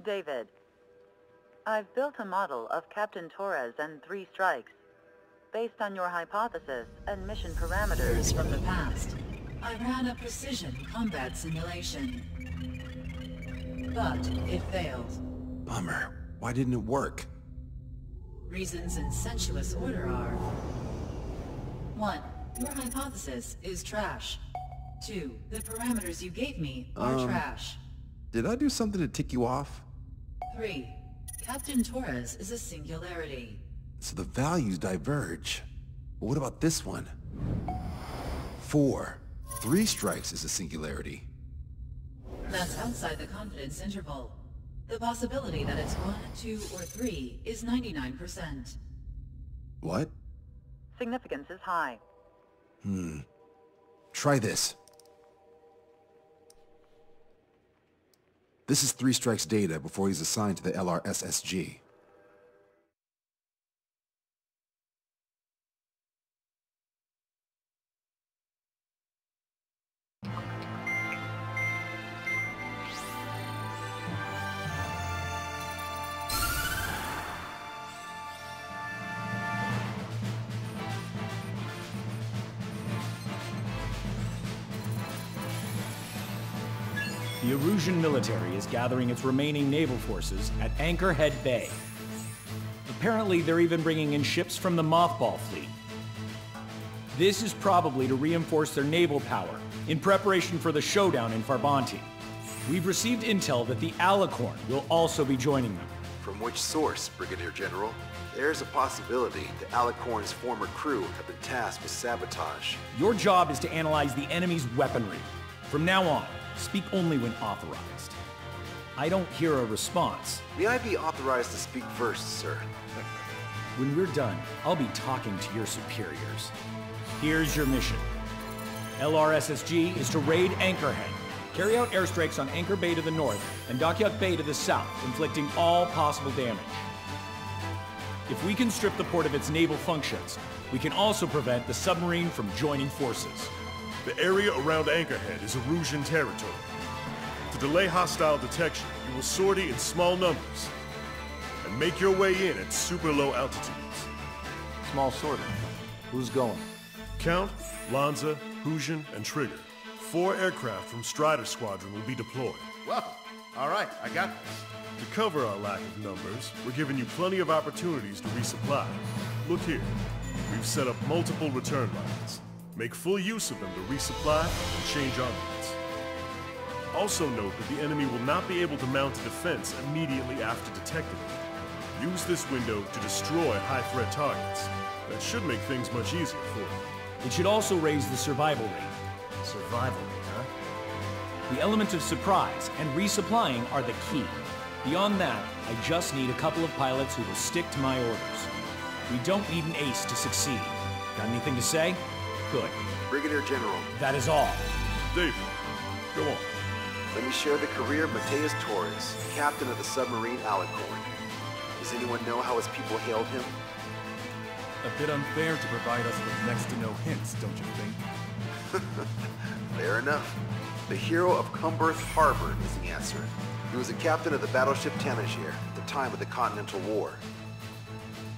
David, I've built a model of Captain Torres and 3 strikes. Based on your hypothesis and mission parameters From the past, I ran a precision combat simulation. But it failed. Bummer. Why didn't it work? Reasons in sensuous order are... 1. Your hypothesis is trash. 2. The parameters you gave me are trash. Did I do something to tick you off? 3. Captain Torres is a singularity. So the values diverge. But what about this one? 4. 3 strikes is a singularity. That's outside the confidence interval. The possibility that it's 1, 2, or 3 is 99%. What? significance is high. Try this. This is 3 Strike's data before he's assigned to the LRSSG. The Erusean military is gathering its remaining naval forces at Anchorhead Bay. Apparently, they're even bringing in ships from the Mothball fleet. This is probably to reinforce their naval power in preparation for the showdown in Farbanti. We've received intel that the Alicorn will also be joining them. From which source, Brigadier General? There's a possibility the Alicorn's former crew have been tasked with sabotage. Your job is to analyze the enemy's weaponry. From now on, speak only when authorized. I don't hear a response. May I be authorized to speak first, sir? When we're done, I'll be talking to your superiors. Here's your mission. LRSSG is to raid Anchorhead, carry out airstrikes on Anchor Bay to the north and Dockyard Bay to the south, inflicting all possible damage. If we can strip the port of its naval functions, we can also prevent the submarine from joining forces. The area around Anchorhead is Erusean territory. To delay hostile detection, you will sortie in small numbers and make your way in at super low altitudes. Small sortie. Who's going? Count, Lanza, Hujan, and Trigger. 4 aircraft from Strider Squadron will be deployed. Well, all right, I got this. To cover our lack of numbers, we're giving you plenty of opportunities to resupply. Look here. We've set up multiple return lines. Make full use of them to resupply and change armaments. Also note that the enemy will not be able to mount a defense immediately after detecting it. Use this window to destroy high-threat targets. That should make things much easier for you. It should also raise the survival rate. Survival rate, huh? The element of surprise and resupplying are the key. Beyond that, I just need a couple of pilots who will stick to my orders. We don't need an ace to succeed. Got anything to say? Good. Brigadier General. That is all. David, go on. Let me share the career of Mateus Torres, captain of the submarine Alicorn. Does anyone know how his people hailed him? A bit unfair to provide us with next to no hints, don't you think? Fair enough. The hero of Cumberth Harbor is the answer. He was a captain of the battleship Tanager at the time of the Continental War.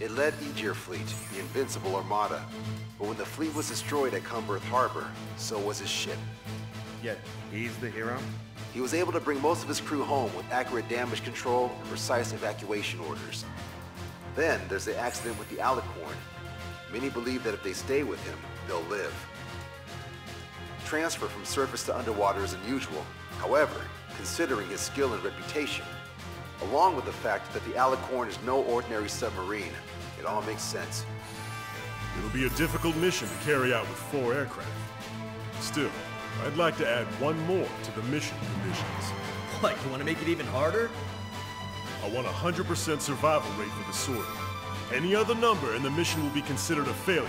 It led Aegir Fleet, the Invincible Armada. But when the fleet was destroyed at Cumberth Harbor, so was his ship. Yet, he's the hero? He was able to bring most of his crew home with accurate damage control and precise evacuation orders. Then there's the accident with the Alicorn. Many believe that if they stay with him, they'll live. Transfer from surface to underwater is unusual. However, considering his skill and reputation, along with the fact that the Alicorn is no ordinary submarine, it all makes sense. It'll be a difficult mission to carry out with 4 aircraft. Still, I'd like to add 1 more to the mission conditions. What, you want to make it even harder? I want a 100% survival rate for the sortie. Any other number and the mission will be considered a failure.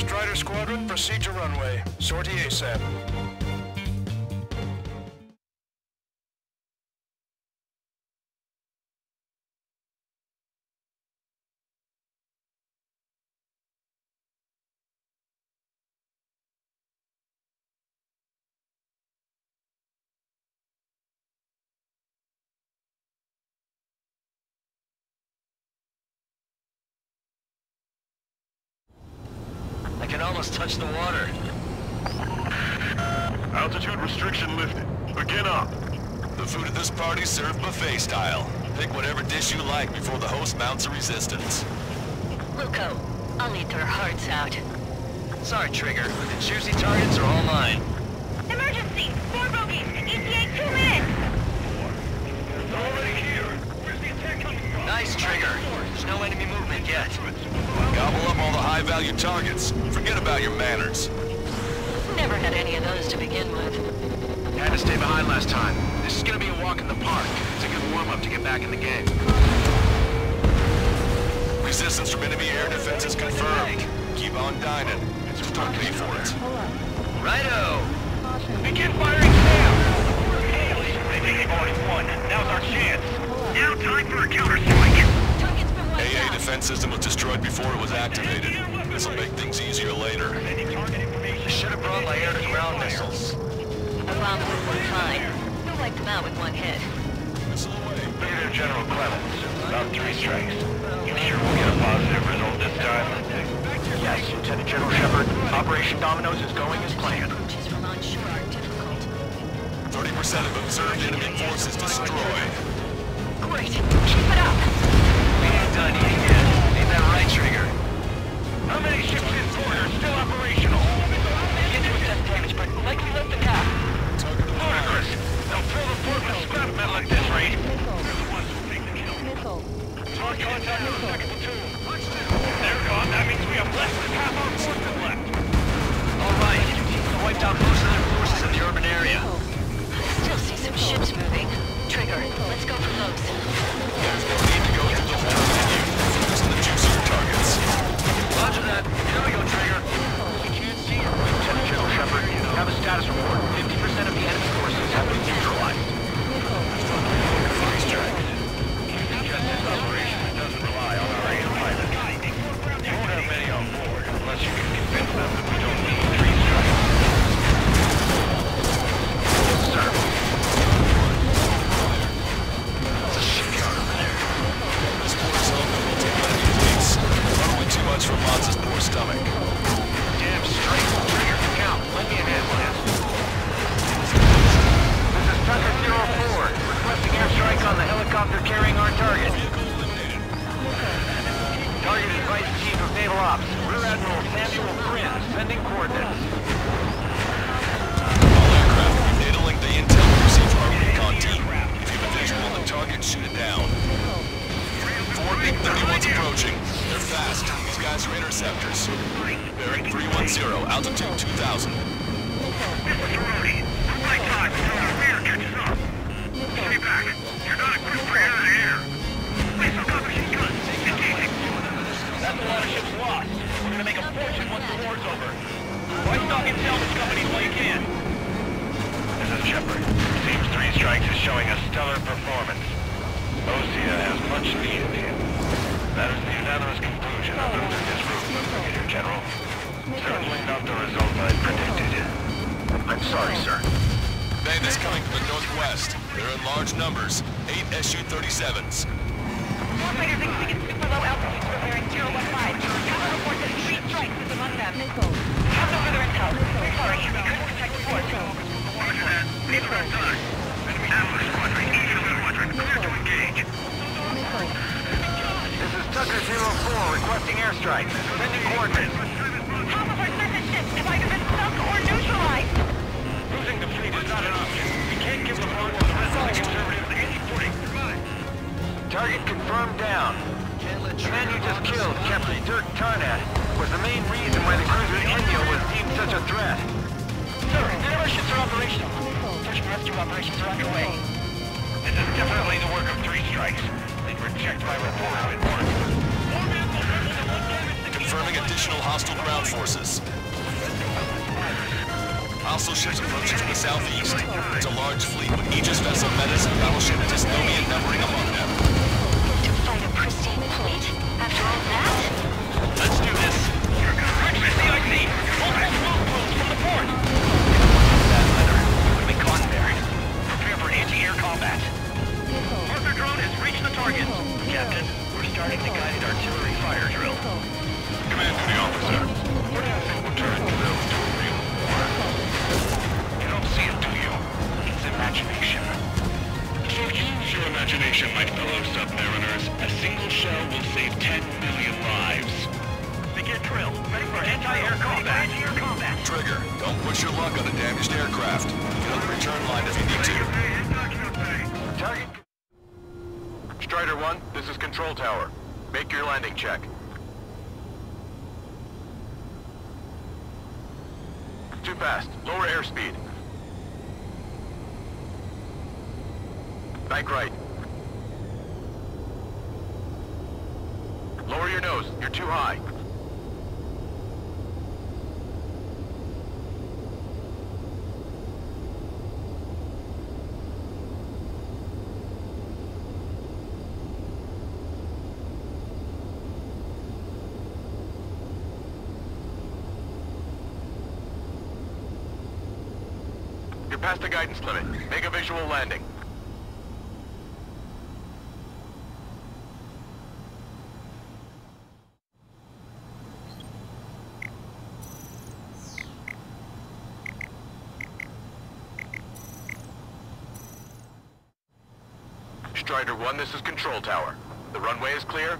Strider Squadron, proceed to runway. Sortie ASAP. I can almost touch the water. Altitude restriction lifted. Begin up. The food at this party's served buffet style. Pick whatever dish you like before the host mounts a resistance. Luco, I'll eat their hearts out. Sorry, Trigger, but the juicy targets are all mine. Emergency! 4 bogeys! ETA 2 minutes! They're already here. Where's the attack coming from? Nice, Trigger. There's no enemy movement yet. Gobble up all the high-value targets. Forget about your manners. Never had any of those to begin with. Had to stay behind last time. This is gonna be a walk in the park. It's a good warm-up to get back in the game. Resistance from enemy air defenses confirmed. Keep on dining. Just don't pay for it. Righto! Begin firing now! They think they've already won. Now's our chance. Now time for a counterstrike. Target's been wiped AA out. defense system was destroyed before it was activated. This'll make things easier later. Should have brought my air-to-ground missiles. A bomb would have been fine. We wiped them out with one hit. Missile away. Brigadier General Clemens. About 3 strikes. You sure we'll get a positive result this time? Yes, Lieutenant General Shepard. Operation Dominoes is going as planned. Approaches from onshore are difficult. 30% of observed enemy forces destroyed. Great! Keep it up! We ain't done eating yet. Ain't that right, Trigger? How many ships in port are still operational? Get to assess damage, but likely left the cap. Ludicrous. They'll fill the port with scrap metal at this rate. They're the ones who take the kill. Target contact with the second platoon. They're gone. That means we have less than half our forces left. All right. We wiped out most of their forces in the urban area. Still see some ships moving. Trigger, let's go for those. There's no need to go through the whole menu. Focus on the juicier targets. Roger that. Here we go, Trigger. We can't see you. Lieutenant General Shepard, you have a status report. 50% of the enemy forces have been neutralized. Three strikes. You suggest this operation doesn't rely on our air pilots. You won't have many on board unless you can convince them that we don't need 3 strikes. Sir. There's a shipyard over there. This port is open. We'll take enemy fleets. Probably too much for Mons' poor stomach. Damn straight. Trigger, count. Let me handle this. This is Tucker 04, requesting airstrike on the helicopter carrying our target. Vehicle eliminated. Target is Vice Chief of Naval Ops, Rear Admiral Samuel Bryn, sending coordinates. All aircraft will be data-link the intel we received from our recon team. If you have a visual on the target, shoot it down. 4 big 31s approaching. They're fast. These guys are interceptors. Bearing 310, altitude 2,000. Mr. Taroni, we're right time until our radar catches up. Stay back. You're not equipped for air-to-air. Please look up machine guns. Engaging. That's a lot of ships lost. We're gonna make a fortune once the war's over. Why stock in salvage companies while you can? This is Shepard. Seems 3 strikes is showing a stellar performance. Osea has much needed him. That is the unanimous conclusion of the disruption, Brigadier General. Certainly not the result I predicted. I'm sorry, sir. Bandits coming from the northwest. They're in large numbers. 8 Su-37s. Warfighter thinks we can super low altitudes preparing 015. Counter reports that 3 strikes is among them. Have no further intel. Sorry, we couldn't protect the fort. Roger that. Neither are done. Enemy Alpha Squadron, Eagle Squadron, clear to engage. This is Tucker 04, requesting airstrike. Sending coordinates. Half of our surface ships have either been sunk or neutralized. Losing the fleet is not an option. We can't give the front to the rest of the conservatives any footing. Target confirmed down. The man you just killed, Captain Dirk Tarnat, was the main reason why the cruiser Enyo was deemed such a threat. Sir, none of our ships are operational. Search and rescue operations are underway. This is definitely the work of 3 strikes. They'd reject my report if it weren't. Confirming additional hostile ground forces. Hostile ships approaching from the southeast. It's a large fleet with Aegis vessel Metis and battleship Dystonia numbering among them. To fight a pristine fleet. After all that? Let's do this. Bridge to CIC. Multiple smoke pools from the port. That letter. When we caught there. Prepare for anti-air combat. Arthur drone has reached the target. Captain, we're starting the guided artillery fire drill. Command to the officer. What do you think will turn drills to a real war? You don't see it, do you? It's imagination. So use your imagination, my fellow submariners. A single shell will save 10 million lives. Begin drill. Ready for anti-air combat. Anti-air combat. Trigger, don't push your luck on a damaged aircraft. Get on the return line if you need to. Target... Strider 1, this is Control Tower. Make your landing check. Too fast. Lower airspeed. Bank right. Lower your nose. You're too high. You're past the guidance limit. Make a visual landing. Strider 1, this is Control Tower. The runway is clear?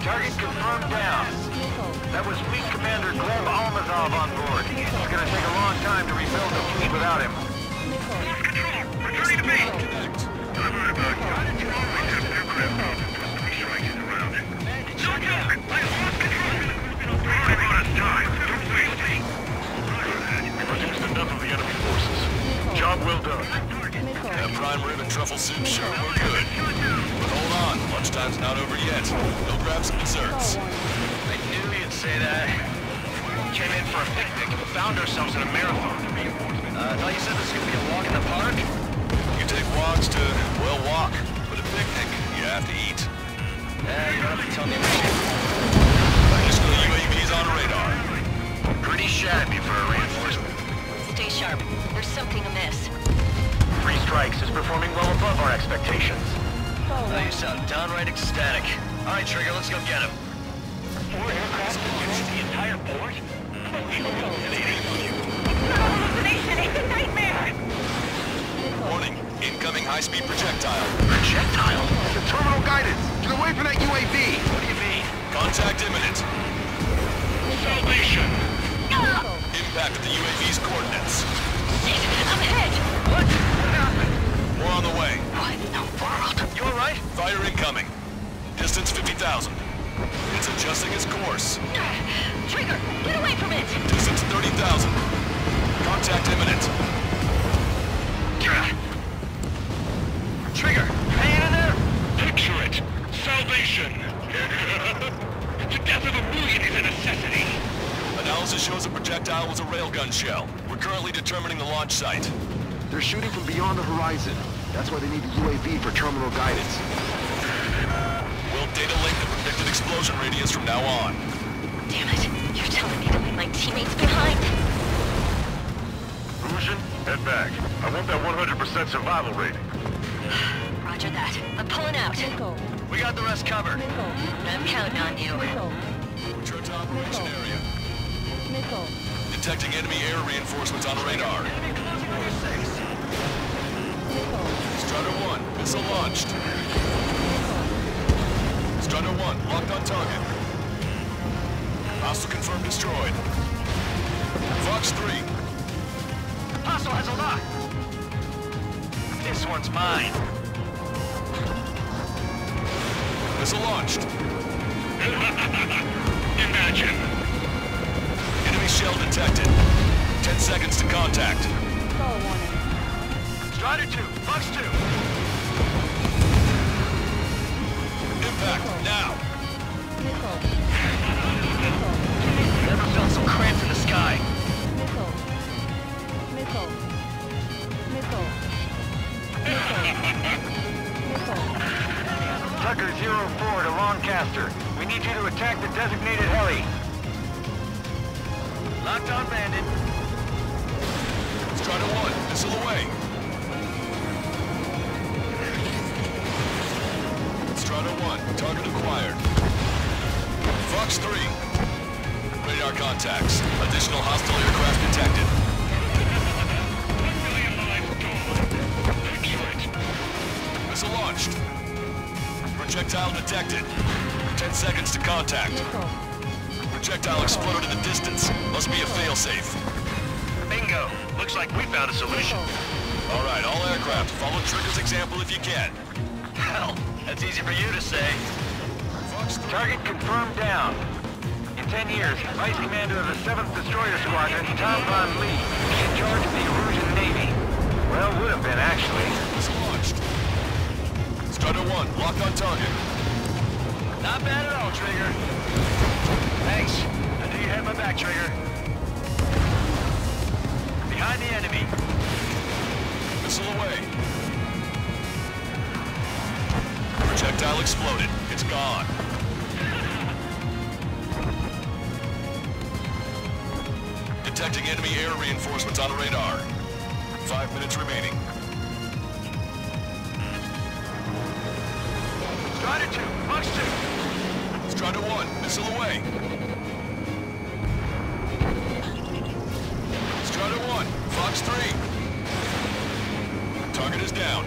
Target confirmed down. That was Fleet Commander Gleb Almazov on board. It's gonna take a long time to rebuild the fleet without him. Lost control. Returning to base. I'm right about guided drone. We have aircraft. 3 strikes in the round. No joke. I lost control. I brought us time. Don't waste me. Reduced enough of the enemy forces. Job well done. That prime rib and truffle soup sure were good. But hold on, lunchtime's not over yet. Go grab some desserts. I knew you'd say that. Came in for a picnic and found ourselves in a marathon. I thought you said this was gonna be a walk in the park? You take walks to, well, walk. But a picnic, you have to eat. You don't have to tell me everything. Additional UAVs on radar. Pretty shabby for a reinforcement. Stay sharp. There's something amiss. 3 strikes is performing well above our expectations. Oh, you sound downright ecstatic. All right, Trigger, let's go get him. 4 aircraft secured the entire port? Hallucination! It's a nightmare! Warning, incoming high-speed projectile. Projectile? The terminal guidance! Get away from that UAV! What do you mean? Contact imminent. Salvation! Impact at the UAV's coordinates. I'm hit! What? What happened? More on the way. What in the world? You all right? Fire incoming. Distance 50,000. It's adjusting its course. Trigger, get away from it! Distance 30,000. Contact imminent. Trigger, hanging in there? Picture it! Salvation! The death of a million is a necessity! Analysis shows the projectile was a railgun shell. We're currently determining the launch site. They're shooting from beyond the horizon. That's why they need the UAV for terminal guidance. We'll data link the predicted explosion radius from now on. Damn it, you're telling me to leave my teammates behind? Erusean, head back. I want that 100% survival rating. Roger that. I'm pulling out. We got the rest covered. I'm counting on you. Return to operation area. Detecting enemy air reinforcements on radar. Strider 1, missile launched. Strider 1, locked on target. Hostile confirmed destroyed. Fox 3. Hostile has a lock. This one's mine. Missile launched. Imagine. Enemy shell detected. 10 seconds to contact. Strider 2, Fox 2. Impact, now. Never felt so cramped in the sky. Tucker 04 to Lancaster. We need you to attack the designated heli. Locked on bandit. Strider 1, missile away. Strider 1, target acquired. Fox 3. Radar contacts. Additional hostile aircraft detected. 1 million lives gone. Excellent. Missile launched. Projectile detected. 10 seconds to contact. Projectile exploded in the distance. Must be a failsafe. Bingo. Looks like we found a solution. All right, all aircraft, follow Trigger's example if you can. Hell, that's easy for you to say. Target confirmed down. In 10 years, Vice Commander of the 7th Destroyer Squadron, Tom Von Lee, in charge of the Erusean Navy. Well, would have been, actually. Missile launched. Strider 1, locked on target. Not bad at all, Trigger. Thanks. I knew you had my back, Trigger. Behind the enemy. Missile away. Projectile exploded. It's gone. Detecting enemy air reinforcements on radar. 5 minutes remaining. Strider 2, Fox 2. Strider 1, missile away. Strider 1, Fox 3. Target is down.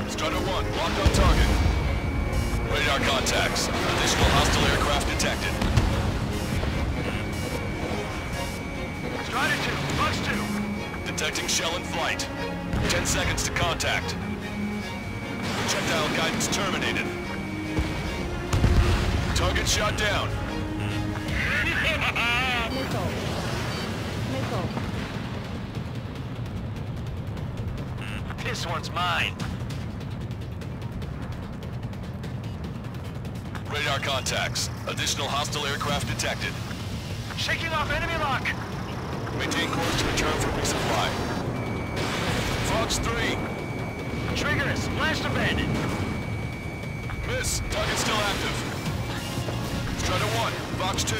Strider 1, locked on target. Radar contacts. Additional hostile aircraft detected. Strider 2, Fox 2. Detecting shell in flight. 10 seconds to contact. Projectile guidance terminated. Target shot down. This one's mine. Radar contacts. Additional hostile aircraft detected. Shaking off enemy lock. Maintain course to return for resupply. Fox 3. Trigger, splashed a bandit. Miss. Target still active. Strider 1. Fox 2.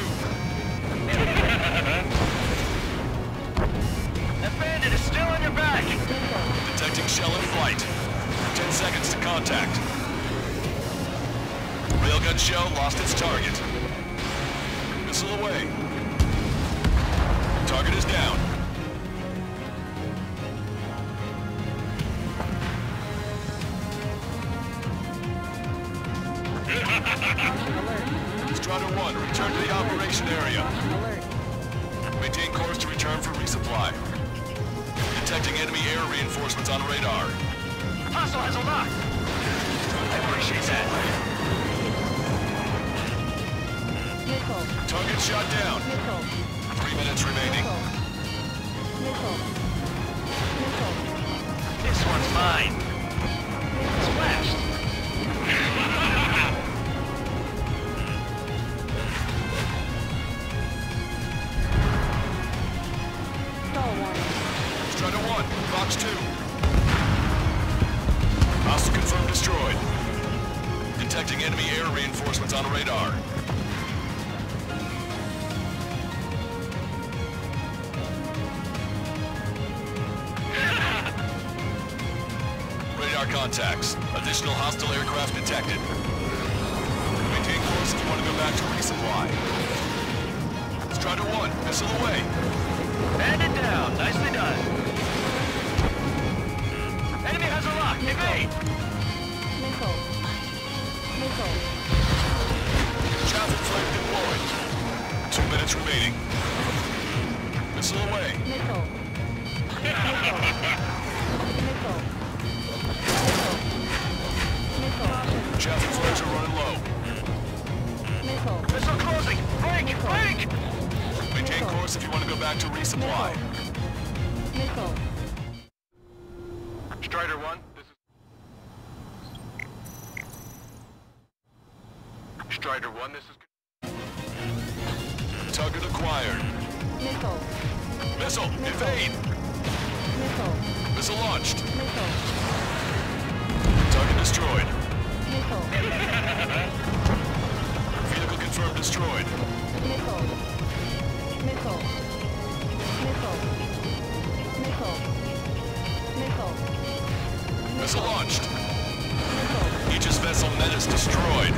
That bandit is still on your back. Detecting shell in flight. 10 seconds to contact. Railgun shell lost its target. Missile away. Target is down. Strider 1, return to the operation area. Maintain course to return for resupply. Detecting enemy air reinforcements on radar. Hostile has a lock. I appreciate that. Target shot down. 3 minutes remaining. This one's mine. Splashed. Strider 1, Fox 2. Hostile confirmed destroyed. Detecting enemy air reinforcements on radar. Radar contacts. Additional hostile aircraft detected. Maintain course if you want to go back to resupply. Strider 1, missile away. Bandit down. Nicely done. Enemy has a lock. Evade. Traffic flame deployed. 2 minutes remaining. Missile away. Missile. Chaffee flares are running low. Missile closing! Break! Break! Maintain course if you want to go back to resupply. Missile. Strider 1, this is... Strider 1, this is... Target acquired. Missile. Missile, evade! Missile. Missile launched. Missile. Target destroyed. Missile. Vehicle confirmed destroyed. Missile. Missile. Missile. Missile. Missile. Missile launched. Missile. Aegis vessel Menace destroyed.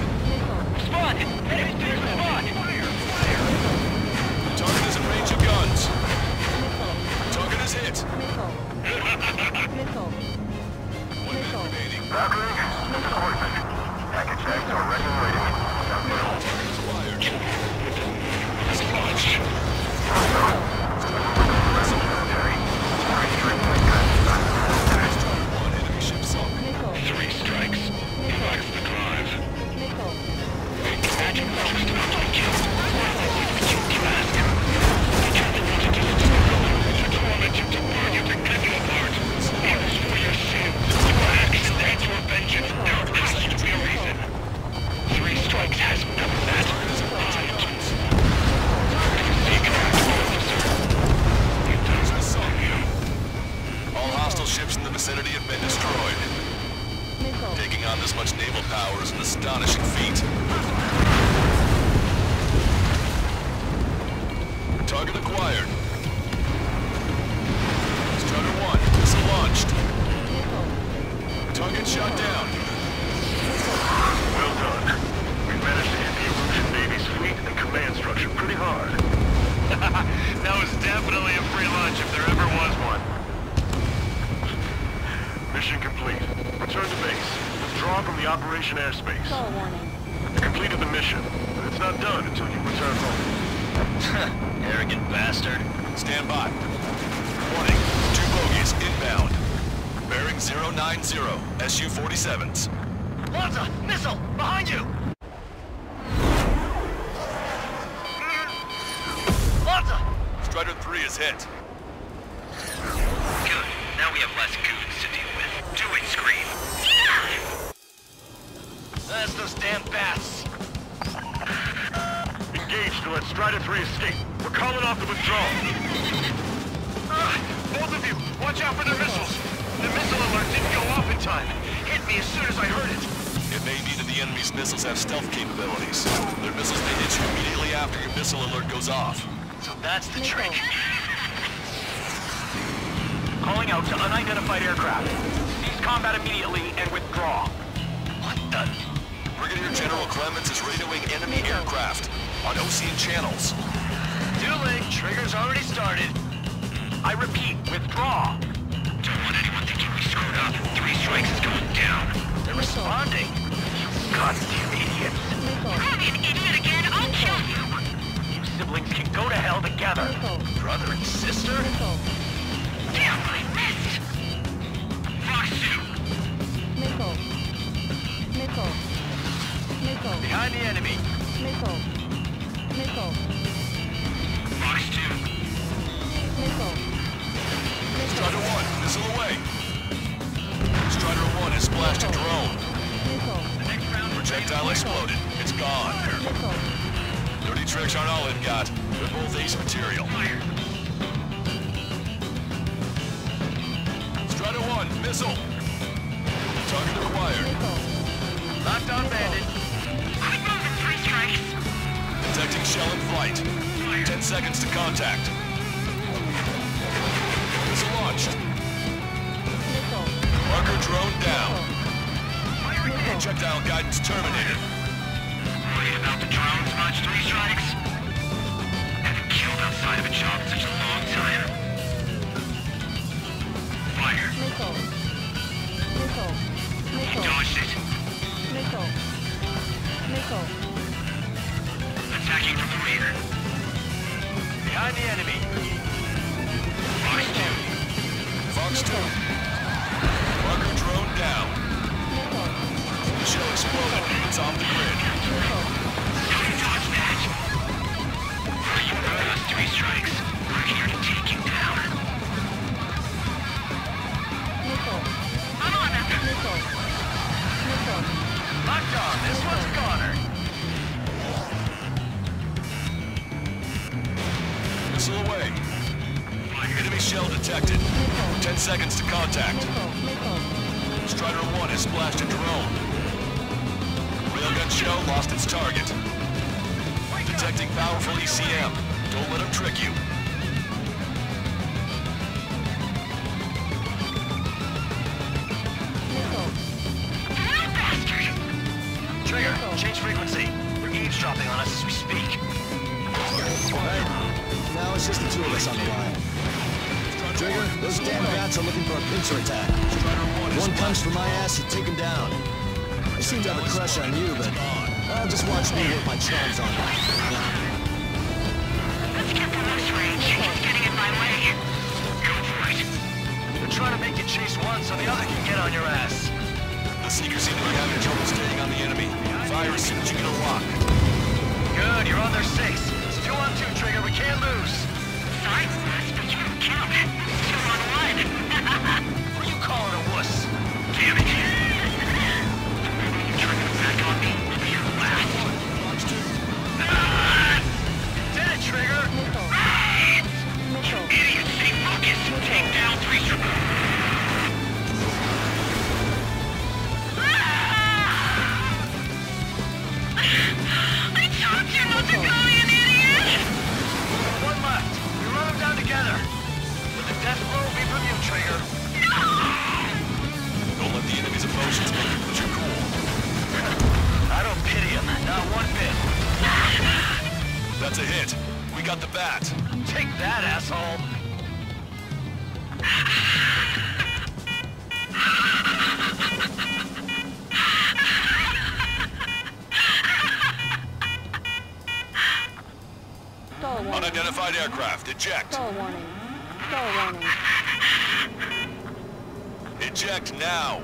Spot! Enemy to spot! Target is in range of guns. Target is hit. Missile. Missile. 1 minute remaining. Valkyrie, disappointment. Package tags are ready and waiting. Target is wired. Missile launched. Military. Strider 1, enemy ship sunk. 3 strikes. Relax the drive. Missile. Imagine we're just about to be killed. You ask him. The captain wanted to let you go. To torment you, to burn you, to cut you apart. It was for your sins. Your acts, that's your vengeance. There has to be a reason. 3 strikes has none of that. All hostile ships in the vicinity have been destroyed. Taking on this much naval power is an astonishing feat. Target acquired. Strider 1, missile launched. Target shot down. Well done. We managed to hit the Erusean Navy's fleet and command structure pretty hard. That was definitely a free lunch if there ever was one. Mission complete. Return to base. Withdraw from the operation airspace. Call warning. You completed the mission, but it's not done until you return home. Arrogant bastard. Stand by. Warning, 2 bogies inbound. Bearing 090, SU-47s. Lanza! Missile! Behind you! Lanza! Strider 3 is hit. Good. Now we have less goons to deal with. Do it, Scream. That's those damn bats. Engage to let Strider 3 escape. We're calling off the withdrawal. Both of you, watch out for their missiles. The missile alert didn't go off in time. Hit me as soon as I heard it. It may be that the enemy's missiles have stealth capabilities. Their missiles may hit you immediately after your missile alert goes off. So that's the trick. Calling out to unidentified aircraft. Cease combat immediately and withdraw. What the? Brigadier General Clemens is radioing enemy aircraft on Ocean channels. Too late. Trigger's already started. I repeat, withdraw. Don't want anyone thinking we screwed up. 3 strikes is going down. They're responding. You goddamn idiots. Call me an idiot again, I'll kill you. You siblings can go to hell together. Brother and sister? Damn, I missed. Fox 2. Missile. Missile. Missile. Behind the enemy. Missile. Missile. Fox 2. Missile. Strider 1, missile away. Strider 1 has splashed a drone. Missile. The next round Projectile exploded. It's gone. Missile. Dirty tricks aren't all they've got. They're both ace material. Strider 1, missile. Target acquired. locked on bandit. Quit moving, 3 strikes. Detecting shell in flight. 10 seconds to contact. Missile launched. Missile. Marker drone down. Projectile guidance terminated. Worried about the drones much, 3 strikes? Haven't killed outside of a job in such a long time. Fire. Missile. Missile. Missile. Dodged it. Missile. Missile. Attacking from the rear. Behind the enemy. down. The shell exploded. It's off the grid. Dodge that! You heard us, 3 strikes. We're here to take you down. I'm on that. Locked on. This one's Connor. Missile away. Enemy shell detected. 10 seconds to contact. Strider 1 has splashed a drone. Railgun shell lost its target. Detecting powerful ECM. Don't let him trick you. Trigger, change frequency. They're eavesdropping on us as we speak. Right. Now it's just the 2 of us on the line. Trigger, those damn bats are looking for a pincer attack. One punch from my ass, you take him down. I seem to have a crush on you, but just watch me work my charms on them. Let's get the loose range. He's getting in my way. Go for it. They're trying to make you chase one so the other can get on your ass. The Seekers seem to be having trouble staying on the enemy. Fire as soon as you get a lock. Good, you're on their 6. It's 2 on 2, Trigger. We can't lose. Sorry, but you don't count. 2 on 1. Who are you calling a wuss? Damn it. You're trying to back on me? You're last. Did it, Trigger! You idiot, stay focused. Take down 3 strikes. I told you not to call me an idiot! 1 left. We run them down together. But the death blow will be from you, Trigger. Don't let the enemy's emotions make you lose your cool. I don't pity him. Not one bit. That's a hit. We got the bat. Take that, asshole! Unidentified aircraft. Eject. warning. Warning. Eject now.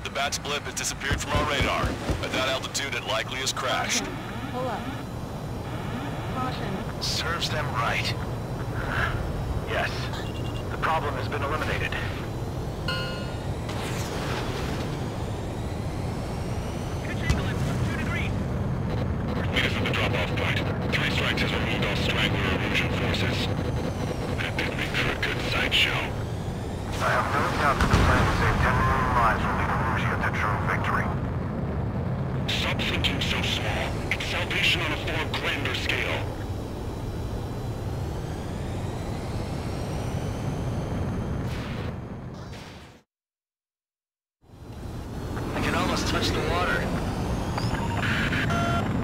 The bat's blip has disappeared from our radar. At that altitude, it likely has crashed. Pull up. Caution. Serves them right. Yes. The problem has been eliminated. Meet us at the drop-off point. 3 strikes has removed all straggler Erusean forces. That did make for a good sideshow. I have no doubt that the plan to save 10 million lives will lead Erusia to true victory. Stop thinking so small. It's salvation on a far grander scale. I can almost touch the water.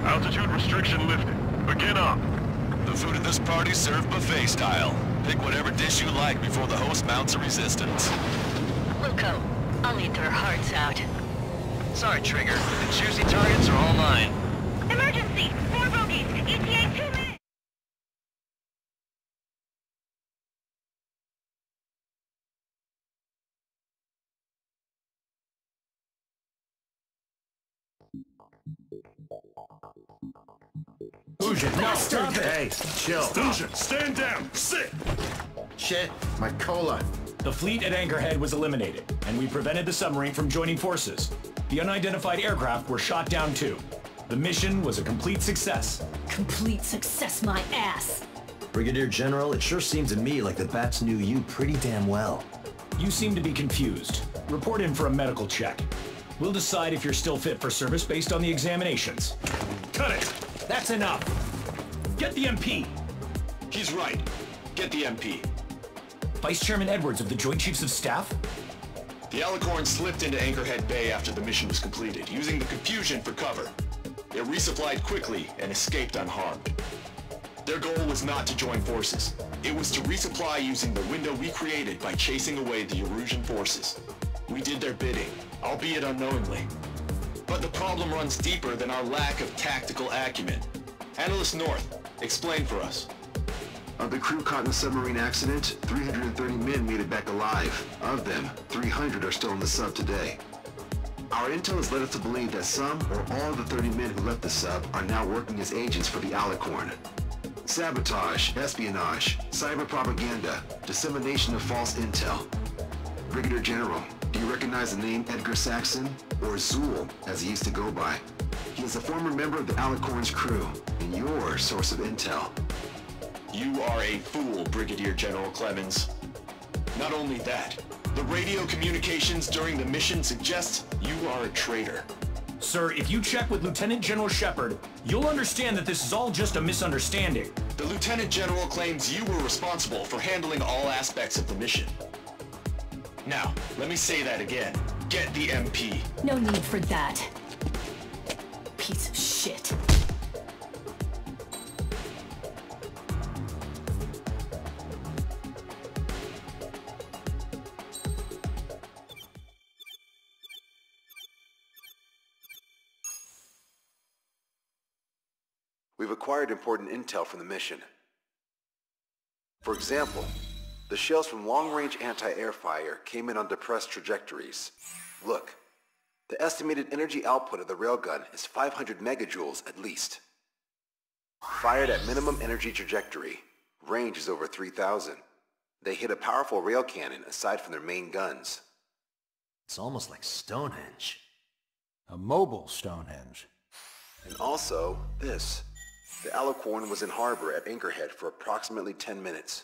Altitude restriction lifted. Begin up. The food at this party served buffet style. Pick whatever dish you like before the host mounts a resistance. Wilco, I'll eat their hearts out. Sorry, Trigger. The juicy targets are all mine. Emergency! 4 bogeys! ETA 2 minutes! Erusean, no, stop it! Hey, chill. Erusean, stand down! Sit! Shit, my cola. The fleet at Anchorhead was eliminated, and we prevented the submarine from joining forces. The unidentified aircraft were shot down too. The mission was a complete success. Complete success, my ass. Brigadier General, it sure seems to me like the bats knew you pretty damn well. You seem to be confused. Report in for a medical check. We'll decide if you're still fit for service based on the examinations. Cut it! That's enough. Get the MP. He's right. Get the MP. Vice Chairman Edwards of the Joint Chiefs of Staff? The Alicorn slipped into Anchorhead Bay after the mission was completed, using the confusion for cover. It resupplied quickly and escaped unharmed. Their goal was not to join forces. It was to resupply using the window we created by chasing away the Erusean forces. We did their bidding, albeit unknowingly. But the problem runs deeper than our lack of tactical acumen. Analyst North, explain for us. Of the crew caught in the submarine accident, 330 men made it back alive. Of them, 300 are still in the sub today. Our intel has led us to believe that some or all of the 30 men who left the sub are now working as agents for the Alicorn. Sabotage, espionage, cyber propaganda, dissemination of false intel. Brigadier General, do you recognize the name Edgar Saxon, or Zool, as he used to go by? He is a former member of the Alicorn's crew, and your source of intel. You are a fool, Brigadier General Clemens. Not only that, the radio communications during the mission suggest you are a traitor. Sir, if you check with Lieutenant General Shepard, you'll understand that this is all just a misunderstanding. The Lieutenant General claims you were responsible for handling all aspects of the mission. Now, let me say that again. Get the MP. No need for that. Piece of shit. We've acquired important intel from the mission. For example, the shells from long-range anti-air fire came in on depressed trajectories. Look, the estimated energy output of the railgun is 500 megajoules at least. Fired at minimum energy trajectory, range is over 3,000. They hit a powerful rail cannon aside from their main guns. It's almost like Stonehenge. A mobile Stonehenge. And also, this. The Alicorn was in harbor at Anchorhead for approximately 10 minutes.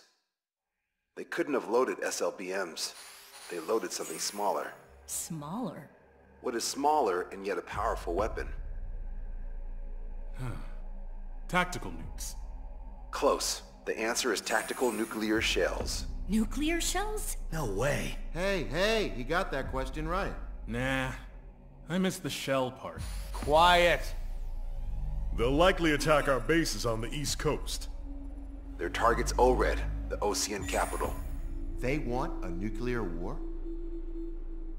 They couldn't have loaded SLBMs. They loaded something smaller. Smaller? What is smaller and yet a powerful weapon? Tactical nukes. Close. The answer is tactical nuclear shells. Nuclear shells? No way. Hey, he got that question right. Nah, I missed the shell part. Quiet! They'll likely attack our bases on the East Coast. Their target's ORED, the Ocean capital. They want a nuclear war?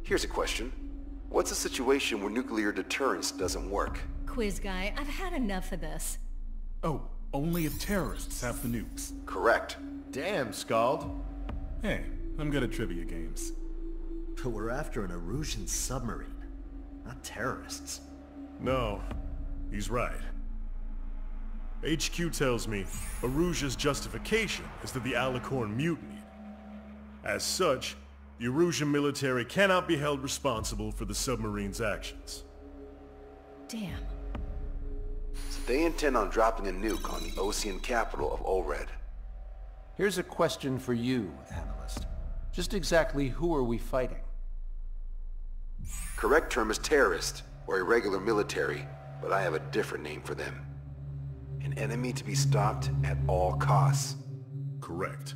Here's a question. What's a situation where nuclear deterrence doesn't work? Quiz guy, I've had enough of this. Oh, only if terrorists have the nukes. Correct. Damn, Scald. Hey, I'm good at trivia games. But we're after an Erusean submarine, not terrorists. No, he's right. HQ tells me Erusea's justification is that the Alicorn mutinied. As such, the Erusean military cannot be held responsible for the submarine's actions. Damn. So they intend on dropping a nuke on the Ocean capital of ORED. Here's a question for you, analyst. Just exactly who are we fighting? Correct term is terrorist, or irregular military, but I have a different name for them. An enemy to be stopped at all costs. Correct.